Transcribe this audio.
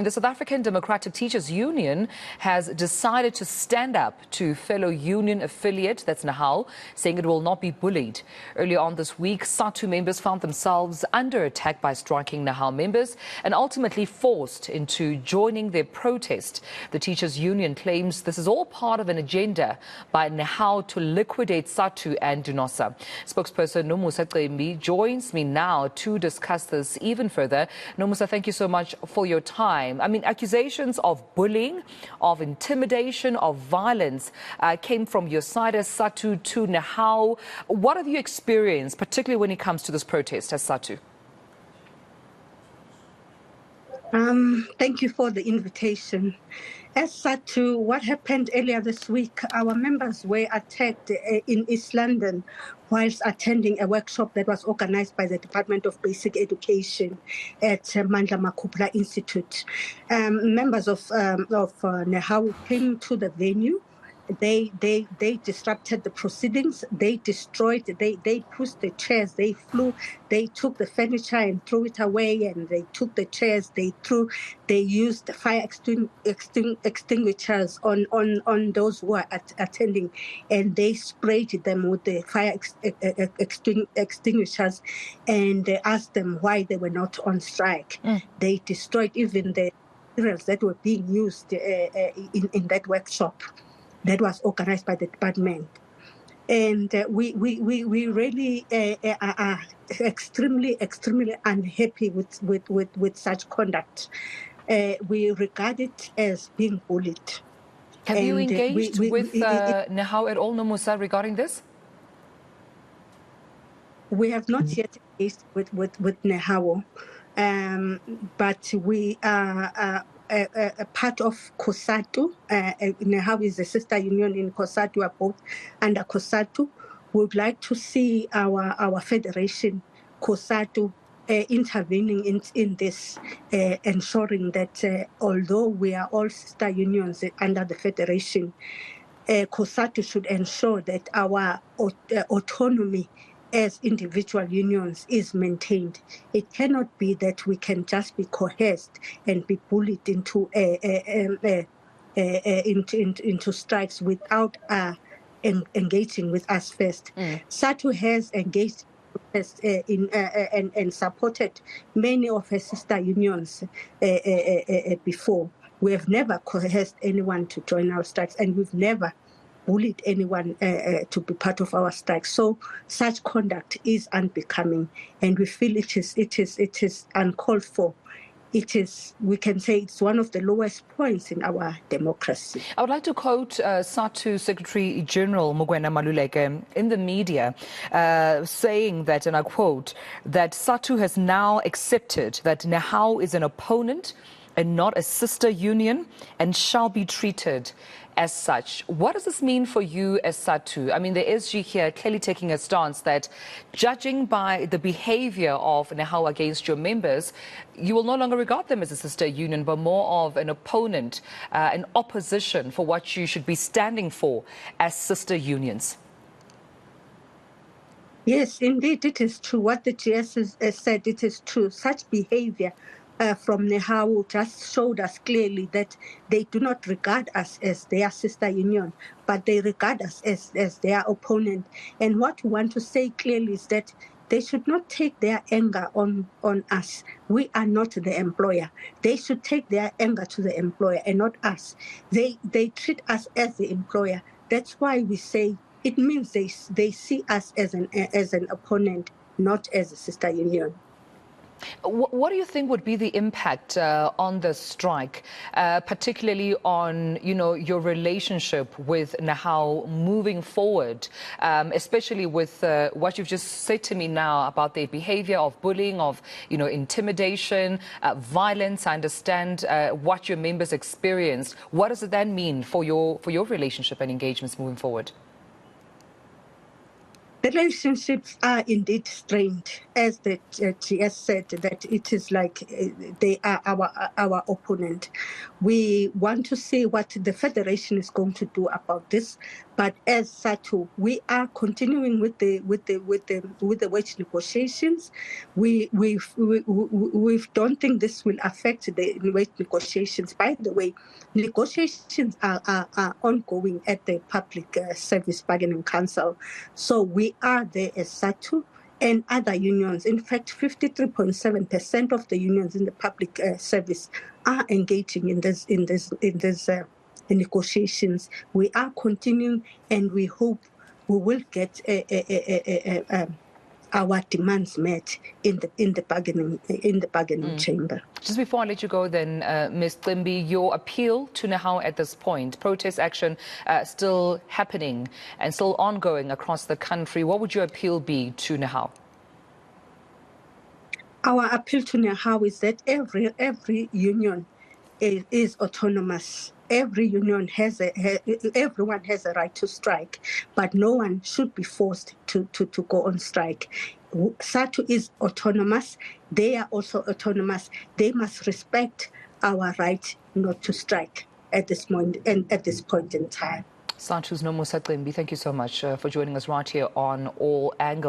The South African Democratic Teachers Union has decided to stand up to fellow union affiliate, that's Nehawu, saying it will not be bullied. Earlier on this week, Sadtu members found themselves under attack by striking Nehawu members and ultimately forced into joining their protest. The Teachers Union claims this is all part of an agenda by Nehawu to liquidate Sadtu and Dunosa. Spokesperson Nomusa joins me now to discuss this even further. Nomusa, thank you so much for your time. I mean, accusations of bullying, of intimidation, of violence came from your side as Sadtu to Nehawu. What have you experienced, particularly when it comes to this protest as Sadtu? Thank you for the invitation. As Sadtu, what happened earlier this week, our members were attacked in East London whilst attending a workshop that was organized by the Department of Basic Education at Mandla Makubula Institute. Members of Nehawu came to the venue. They disrupted the proceedings. They destroyed. They pushed the chairs. They flew. They took the furniture and threw it away. And they took the chairs. They threw. They used fire extinguishers on those who were attending, and they sprayed them with the fire extinguishers, and they asked them why they were not on strike. They destroyed even the materials that were being used in that workshop that was organized by the department. And we really are extremely unhappy with such conduct. We regard it as being bullied. Have you engaged with Nehawu at all, Nomusa, regarding this? We have not yet engaged with Nehawu, but we are a part of COSATU. Nehawu is a sister union in COSATU. We are both under COSATU. We would like to see our federation, COSATU, intervening in this, ensuring that although we are all sister unions under the federation, COSATU should ensure that our autonomy as individual unions is maintained. It cannot be that we can just be coerced and be bullied into strikes without engaging with us first. Sadtu has engaged and supported many of her sister unions before. We have never coerced anyone to join our strikes, and we've never bullied anyone to be part of our strike. So such conduct is unbecoming, and we feel it is uncalled for. It is, we can say, it's one of the lowest points in our democracy. I would like to quote Sadtu Secretary General Mogoena Maluleke in the media saying that, and I quote, that Sadtu has now accepted that Nehawu is an opponent and not a sister union and shall be treated as such. What does this mean for you as Sadtu? I mean, the SG here clearly taking a stance that, judging by the behavior of Nehawu against your members, you will no longer regard them as a sister union, but more of an opponent, an opposition for what you should be standing for as sister unions. Yes, indeed, it is true. What the GS has said, it is true. Such behavior from Nehawu just showed us clearly that they do not regard us as their sister union, but they regard us as their opponent. And what we want to say clearly is that they should not take their anger on us. We are not the employer. They should take their anger to the employer and not us. They treat us as the employer. That's why we say it means they see us as an opponent, not as a sister union. What do you think would be the impact on the strike, particularly on, your relationship with Nehawu moving forward, especially with what you've just said to me now about their behavior of bullying, of, intimidation, violence? I understand what your members experienced. What does it then mean for your relationship and engagements moving forward? The relationships are indeed strained, as the GS said, that it is like they are our opponent. We want to see what the Federation is going to do about this, But as Sadtu, we are continuing with the wage negotiations. We don't think this will affect the wage negotiations. By the way, negotiations are ongoing at the Public Service Bargaining Council. So we are there as Sadtu and other unions. In fact, 53.7% of the unions in the public service are engaging in this negotiations. We are continuing, and we hope we will get our demands met in the bargaining chamber. Just before I let you go then, Ms. Cimbi, your appeal to Nehawu at this point, protest action still happening and still ongoing across the country. What would your appeal be to Nehawu? Our appeal to Nehawu is that every union is autonomous. Every union everyone has a right to strike, but no one should be forced to go on strike. Sadtu is autonomous. They are also autonomous. They must respect our right not to strike at this point in time. Sadtu's Nomusa Cimbi, thank you so much for joining us right here on All Angles.